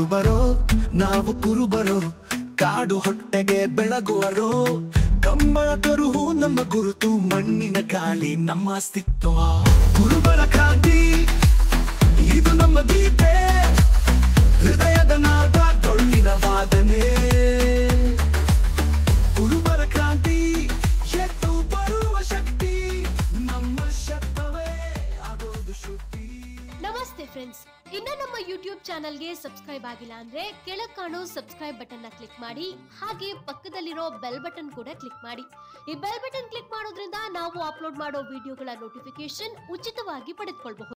ಕುರುಬರೋ ನಾವು ಕುರುಬರೋ, ಕಾಡು ಹೊಟ್ಟೆಗೆ ಬೆಳಗುವರೋ. ಕಂಬಳ ಕರುಹು ನಮ್ಮ ಗುರುತು, ಮಣ್ಣಿನ ಗಾಳಿ ನಮ್ಮ ಅಸ್ತಿತ್ವ. ಕುರುಬರ ಕ್ರಾಂತಿ ಇದು ನಮ್ಮ ಗೀತೆ, ಹೃದಯದ ನಾದ ಟೊಳ್ಳಿನ ವಾದನೆ. ಕುರುಬರ ಕ್ರಾಂತಿ ಎದ್ದು ಬರುವ ಶಕ್ತಿ, ನಮ್ಮ ಶಬ್ದವೇ ಆಗೋದು ಶುದ್ಧಿ. ನಮಸ್ತೆ ಫ್ರೆಂಡ್ಸ್, ಇನ್ನ ನಮ್ಮ ಯೂಟ್ಯೂಬ್ ಚಾನಲ್ಗೆ ಸಬ್ಸ್ಕ್ರೈಬ್ ಆಗಿಲ್ಲ ಅಂದ್ರೆ ಕೆಳಗೆ ಕಾಣೋ ಸಬ್ಸ್ಕ್ರೈಬ್ ಬಟನ್ ನ ಕ್ಲಿಕ್ ಮಾಡಿ, ಹಾಗೆ ಪಕ್ಕದಲ್ಲಿರೋ ಬೆಲ್ ಬಟನ್ ಕೂಡ ಕ್ಲಿಕ್ ಮಾಡಿ. ಈ ಬೆಲ್ ಬಟನ್ ಕ್ಲಿಕ್ ಮಾಡೋದ್ರಿಂದ ನಾವು ಅಪ್ಲೋಡ್ ಮಾಡೋ ವಿಡಿಯೋಗಳ ನೋಟಿಫಿಕೇಶನ್ ಉಚಿತವಾಗಿ ಪಡೆದುಕೊಳ್ಳಬಹುದು.